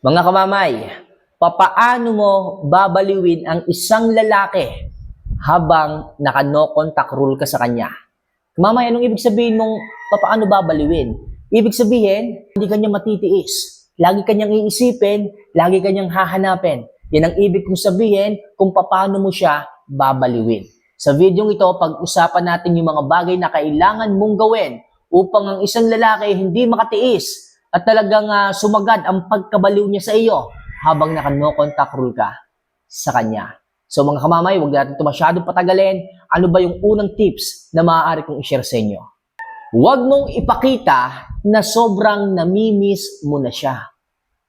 Mga kamamay, papaano mo babaliwin ang isang lalaki habang naka-no contact rule ka sa kanya? Kamamay, anong ibig sabihin mong papaano babaliwin? Ibig sabihin, hindi kanya matitiis. Lagi kanyang iisipin, lagi kanyang hahanapin. Yan ang ibig kong sabihin kung papaano mo siya babaliwin. Sa video ito, pag-usapan natin yung mga bagay na kailangan mong gawin upang ang isang lalaki hindi makatiis at talagang sumagad ang pagkabaliw niya sa iyo habang naka-no contact rule ka sa kanya. So mga kamamay, huwag natin ito masyadong patagalin. Ano ba yung unang tips na maaari kong i-share sa inyo? Huwag mong ipakita na sobrang namimiss mo na siya.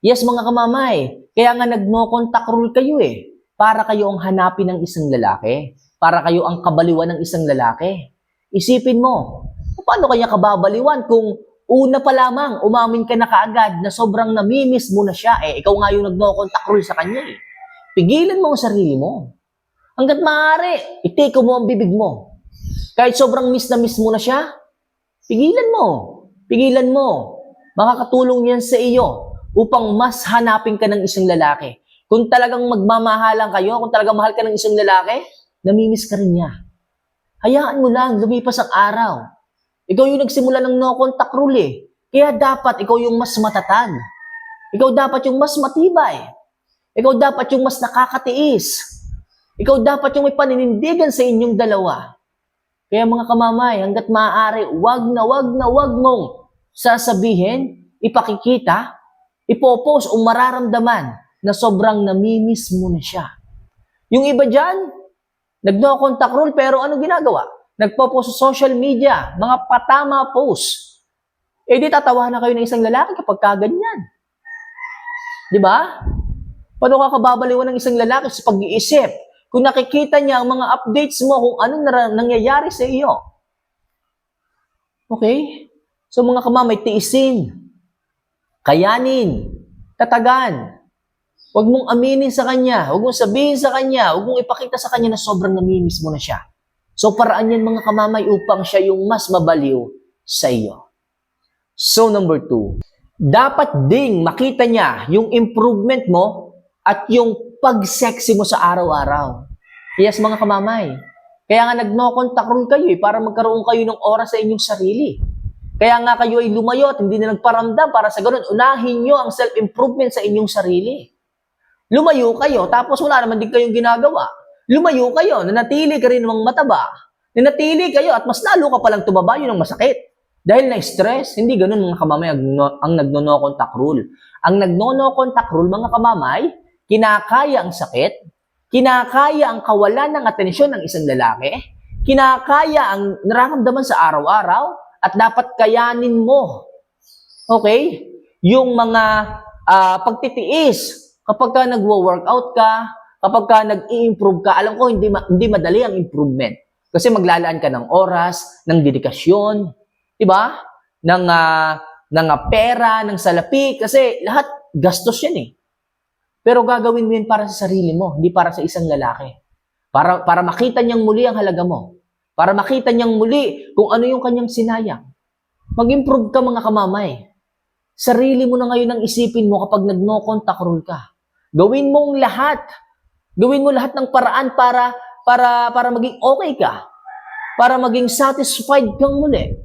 Yes mga kamamay, kaya nga nag-no contact rule kayo eh. Para kayo ang hanapin ng isang lalaki. Para kayo ang kabaliwan ng isang lalaki. Isipin mo, paano kanya kababaliwan kung una pa lamang, umamin ka na kaagad na sobrang namimiss mo na siya. Eh, ikaw nga yung nag-no contact rule sa kanya eh. Pigilan mo ang sarili mo. Hanggat maaari, itiko mo ang bibig mo. Kahit sobrang miss na miss mo na siya, pigilan mo. Pigilan mo. Makakatulong yan sa iyo upang mas hanapin ka ng isang lalaki. Kung talagang magmamahalan kayo, kung talagang mahal ka ng isang lalaki, namimiss ka rin niya. Hayaan mo lang, lumipas ang araw. Ikaw yung nagsimula ng no contact rule eh. Kaya dapat ikaw yung mas matatag. Ikaw dapat yung mas matibay. Ikaw dapat yung mas nakakatiis. Ikaw dapat yung may paninindigan sa inyong dalawa. Kaya mga kamamay, hanggat maaari, wag mong sasabihin, ipakikita, ipopost o mararamdaman na sobrang namimiss mo na siya. Yung iba dyan, nag-no contact rule pero ano ginagawa? Nagpo-post sa social media, mga patama post. Eh di tatawa na kayo ng isang lalaki kapag kaganyan. Di ba? Paano ka kababaliwan ng isang lalaki sa pag-iisip? Kung nakikita niya ang mga updates mo kung anong nangyayari sa iyo. Okay? So mga kamamay, tiisin. Kayanin. Tatagan. Huwag mong aminin sa kanya. Huwag mong sabihin sa kanya. Huwag mong ipakita sa kanya na sobrang namimiss mo na siya. So paraan yan mga kamamay upang siya yung mas mabaliw sa iyo. So number 2, dapat ding makita niya yung improvement mo at yung pag-sexy mo sa araw-araw. Yes mga kamamay. Kaya nga nag-no contact rule kayo para magkaroon kayo ng oras sa inyong sarili. Kaya nga kayo ay lumayo at hindi na nagparamdam para sa ganun, unahin nyo ang self-improvement sa inyong sarili. Lumayo kayo, tapos wala naman din kayong ginagawa. Lumayo kayo, nanatili ka rin namang mataba. Nanatili kayo at mas lalo ka palang tumaba, yun ang masakit. Dahil na-stress, hindi ganun mga kamamay ang nagno-no contact rule. Ang nagno-no contact rule, mga kamamay, kinakaya ang sakit, kinakaya ang kawalan ng atensyon ng isang lalaki, kinakaya ang nararamdaman sa araw-araw, at dapat kayanin mo. Okay? Yung mga pagtitiis, kapag ka nagwo-workout ka, kapag ka nag-i-improve ka, alam ko hindi madali ang improvement. Kasi maglalaan ka ng oras, ng dedikasyon, di ba? Ng pera, ng salapi, kasi lahat gastos yan eh. Pero gagawin mo yun para sa sarili mo, hindi para sa isang lalaki. Para makita niyang muli ang halaga mo. Para makita niyang muli kung ano yung kanyang sinayang. Mag-improve ka mga kamamay. Sarili mo na ngayon ang isipin mo kapag nag-no contact rule ka. Gawin mong lahat. Gawin mo lahat ng paraan para maging okay ka. Para maging satisfied kang muli.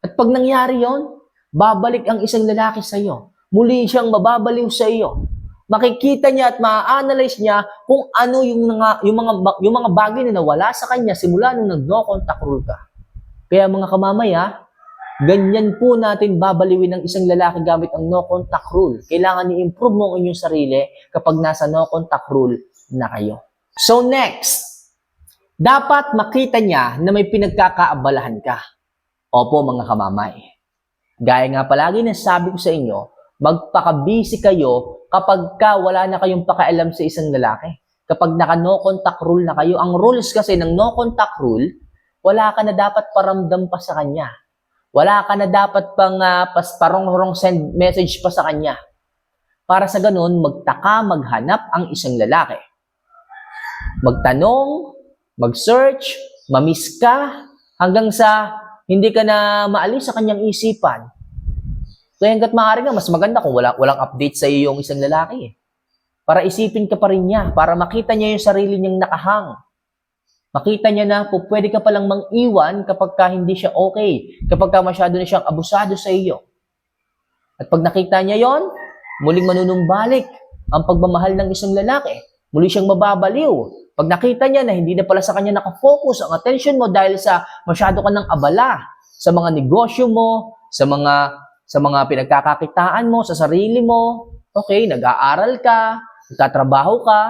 At pag nangyari yon, babalik ang isang lalaki sa iyo. Muli siyang mababaliw sa iyo. Makikita niya at ma-analyze niya kung ano yung mga bagay na nawala sa kanya simula nung nag-no contact rule ka. Kaya mga kamamay, ganyan po natin babaliwin ng isang lalaki gamit ang no contact rule. Kailangan i-improve mo ang inyong sarili kapag nasa no contact rule na kayo. So next, dapat makita niya na may pinagkakaabalahan ka. Opo mga kamamay. Gaya nga palagi na sabi ko sa inyo, magpaka-busy kayo kapag wala na kayong pakialam sa isang lalaki. Kapag naka-no contact rule na kayo, ang rules kasi ng no contact rule, wala ka na dapat paramdam pa sa kanya. Wala ka na dapat parong send message pa sa kanya. Para sa ganun, maghanap ang isang lalaki. Magtanong, mag-search, mamiss ka, hanggang sa hindi ka na maalis sa kanyang isipan. Kaya hanggat maaari nga, mas maganda kung walang update sa iyo yung isang lalaki eh. Para isipin ka pa rin niya, para makita niya yung sarili niyang nakahang. Makita niya na po, pwede ka palang mang-iwan kapag ka hindi siya okay, kapag ka masyado na siyang abusado sa iyo. At pag nakita niya yon, muling manunumbalik ang pagmamahal ng isang lalaki. Muli siyang mababaliw. Pag nakita niya na hindi na pala sa kanya nakafocus ang attention mo dahil sa masyado ka ng abala sa mga negosyo mo, sa mga pinagkakakitaan mo, sa sarili mo, okay, nag-aaral ka, nagtatrabaho ka,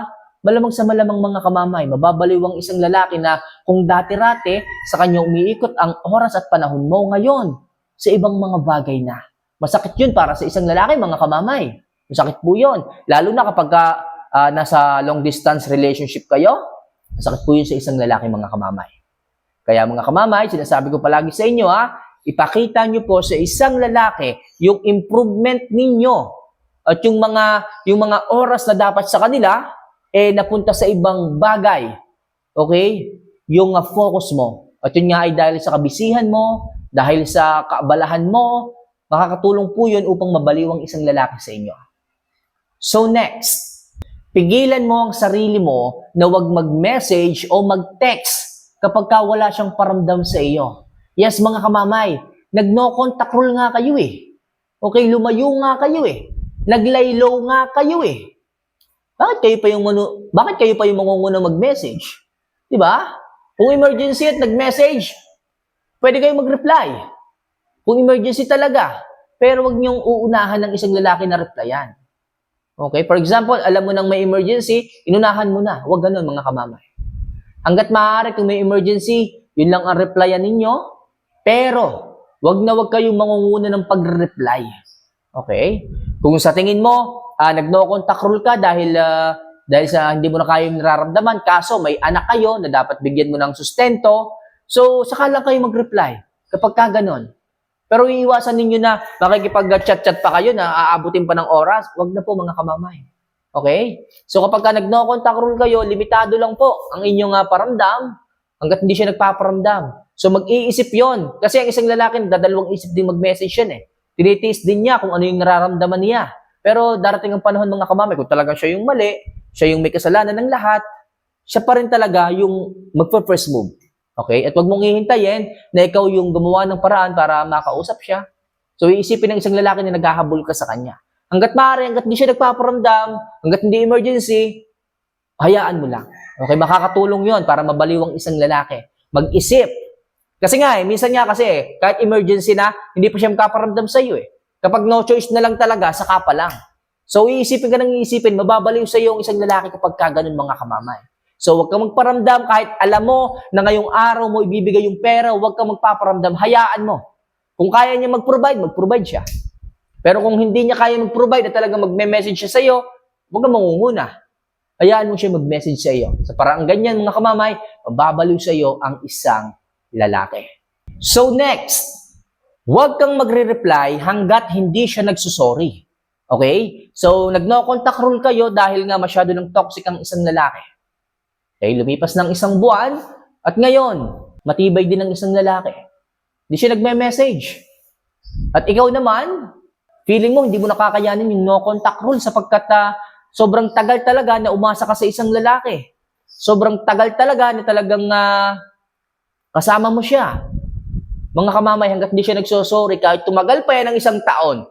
malamang sa malamang mga kamamay, mababaliw ang isang lalaki na kung dati-rati sa kanya umiikot ang oras at panahon mo ngayon sa ibang mga bagay na. Masakit yun para sa isang lalaki, mga kamamay. Masakit po yun. Lalo na kapag nasa long distance relationship kayo, masakit po yun sa isang lalaki, mga kamamay. Kaya mga kamamay, sinasabi ko palagi sa inyo, ipakita nyo po sa isang lalaki yung improvement ninyo at yung mga oras na dapat sa kanila napunta sa ibang bagay. Okay? Yung focus mo. At yun nga ay dahil sa kabisihan mo, dahil sa kaabalahan mo, makakatulong po yun upang mabaliw ang isang lalaki sa inyo. So next, pigilan mo ang sarili mo na wag mag-message o mag-text kapag ka wala siyang paramdam sa iyo. Yes, mga kamamay, nag-no contact rule nga kayo eh. Okay, lumayo nga kayo eh. Naglaylo nga kayo eh. Bakit kayo pa yung mangunguna mag-message? 'Di ba? Kung emergency at nag-message, pwede kayong mag-reply. Kung emergency talaga, pero wag niyong uunahan ng isang lalaki na replyan. Okay? For example, alam mo nang may emergency, inunahan mo na. Wag ganun, mga kamamay. Hanggat maaari kung may emergency, yun lang ang replyan ninyo, pero wag na wag kayong mangunguna ng pag-reply. Okay? Kung sa tingin mo, nag-no contact rule ka dahil sa hindi mo na kayo nararamdaman, kaso may anak kayo na dapat bigyan mo ng sustento, so saka lang kayo mag-reply kapag ka ganon. Pero iiwasan ninyo na makikipag-chat-chat pa kayo na aabutin pa ng oras, wag na po, mga kamamay. Okay? So kapag ka nag-no contact rule kayo, limitado lang po ang inyong paramdam hanggat hindi siya nagpaparamdam. So mag-iisip yon. Kasi ang isang lalaki, dadalawang isip din mag-message yan eh. Tinitiis din niya kung ano yung nararamdaman niya. Pero darating ang panahon, mga kamamay, kung talagang siya yung mali, siya yung may kasalanan ng lahat, siya pa rin talaga yung magpa-first move. Okay? At wag mong hihintayin na ikaw yung gumawa ng paraan para makausap siya. So iisipin ng isang lalaki na naghahabol ka sa kanya. Hanggat maaari, hanggat hindi siya nagpaparamdam, hanggat hindi emergency, hayaan mo lang. Okay? Makakatulong yon para mabaliw ang isang lalaki. Mag-isip. Kasi nga minsan nga kasi, kahit emergency na, hindi pa siya magpaparamdam sa iyo eh. Kapag no choice na lang talaga, saka pa lang. So, iisipin ka ng iisipin, mababaliw sa iyo ang isang lalaki kapag kaganon, mga kamamay. So, huwag kang magparamdam kahit alam mo na ngayong araw mo ibibigay yung pera, huwag kang magpaparamdam, hayaan mo. Kung kaya niya mag-provide siya. Pero kung hindi niya kaya mag-provide at talagang magme-message siya sa iyo, huwag kang mangunguna. Hayaan mo siya mag-message sa iyo. Sa paraang ganyan, mga kamamay, mababaliw sa iyo ang isang lalaki. So, next, huwag kang magre-reply hanggat hindi siya nagsusorry. Okay? So, nag-no contact rule kayo dahil nga masyado ng toxic ang isang lalaki. Okay? Lumipas ng isang buwan at ngayon, matibay din ang isang lalaki. Hindi siya nagme-message. At ikaw naman, feeling mo hindi mo nakakayanin yung no contact rule sapagkat sobrang tagal talaga na umasa ka sa isang lalaki. Sobrang tagal talaga na talagang kasama mo siya. Mga kamamay, hanggat hindi siya nagsosorry, kahit tumagal pa yan ng isang taon,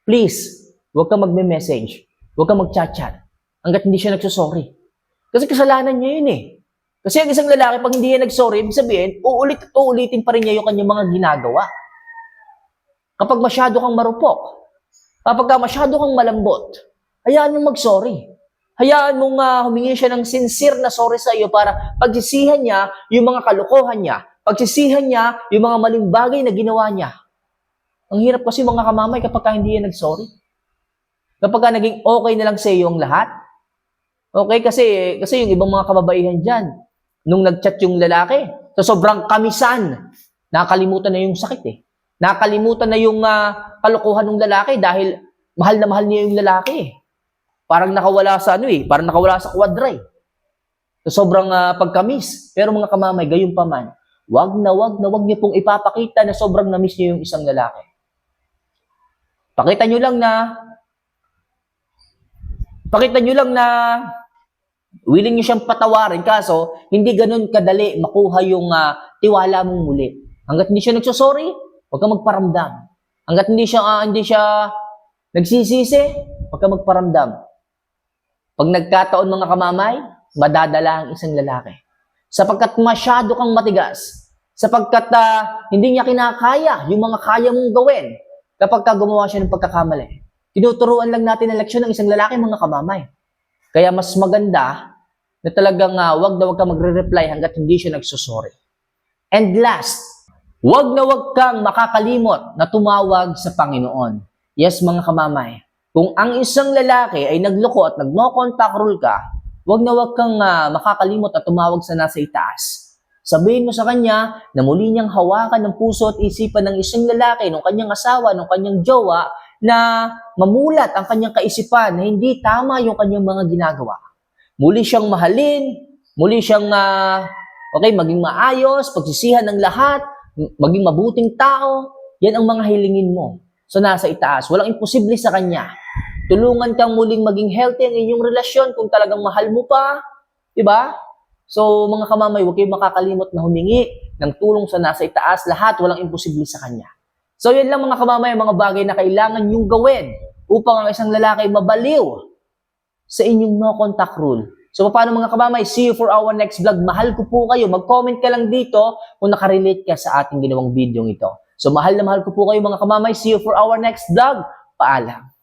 please, huwag kang magme-message. Huwag kang mag-chat-chat. Hanggat hindi siya nagsosorry. Kasi kasalanan niya yun eh. Kasi ang isang lalaki, pag hindi niya nagsorry, ibig sabihin, uulitin pa rin niya yung kanyang mga ginagawa. Kapag masyado kang marupok, kapag masyado kang malambot, hayaan mong mag-sorry. Hayaan mong humingi siya ng sincere na sorry sa iyo para pagsisihan niya yung mga kalokohan niya. Pagsisihan niya yung mga maling bagay na ginawa niya. Ang hirap kasi, mga kamamay, kapag hindi yan nag-sorry. Kapag naging okay na lang sa iyo ang lahat. Okay, kasi yung ibang mga kababaihan dyan, nung nag-chat yung lalaki, so sobrang kamisan, nakalimutan na yung sakit eh. Nakalimutan na yung kalokohan ng lalaki dahil mahal na mahal niya yung lalaki eh. Parang nakawala sa parang nakawala sa kwadra eh. So sobrang pagkamis. Pero mga kamamay, gayon pa man, wag na wag niyo pong ipapakita na sobrang na-miss niyo yung isang lalaki. Pakita nyo lang na willing nyo siyang patawarin, kaso hindi ganun kadali makuha yung tiwala mong muli. Hanggat hindi siya nagsosorry, huwag kang magparamdam. Hanggat hindi siya nagsisisi, huwag kang magparamdam. Pag nagkataon mga kamamay, madadala ang isang lalaki. Sapagkat masyado kang matigas. Sapagkat hindi niya kinakaya yung mga kaya mong gawin kapag gumawa siya ng pagkakamali. Tinuturuan lang natin ang leksyon ng isang lalaki, mga kamamay. Kaya mas maganda na talagang wag kang magre-reply hanggat hindi siya nagsusorry. And last, wag kang makakalimot na tumawag sa Panginoon. Yes, mga kamamay. Kung ang isang lalaki ay nagloko at nag-no contact rule ka, wag kang makakalimot at tumawag sa nasa itaas. Sabihin mo sa kanya na muli niyang hawakan ng puso at isipan ng isang lalaki, ng kanyang asawa, ng kanyang jowa, na mamulat ang kanyang kaisipan na hindi tama yung kanyang mga ginagawa. Muli siyang mahalin, muli siyang maging maayos, pagsisihan ng lahat, maging mabuting tao. Yan ang mga hilingin mo. So nasa itaas, walang imposible sa kanya. Tulungan kang muling maging healthy ang inyong relasyon kung talagang mahal mo pa. Diba? So mga kamamay, huwag kayong makakalimot na humingi ng tulong sa nasa itaas. Lahat walang imposible sa kanya. So yan lang mga kamamay, mga bagay na kailangan nyong gawin upang ang isang lalaki mabaliw sa inyong no contact rule. So paano mga kamamay? See you for our next vlog. Mahal ko po kayo. Mag-comment ka lang dito kung nakarelate ka sa ating ginawang video ito. So mahal na mahal ko po kayo mga kamamay. See you for our next vlog. Paalam.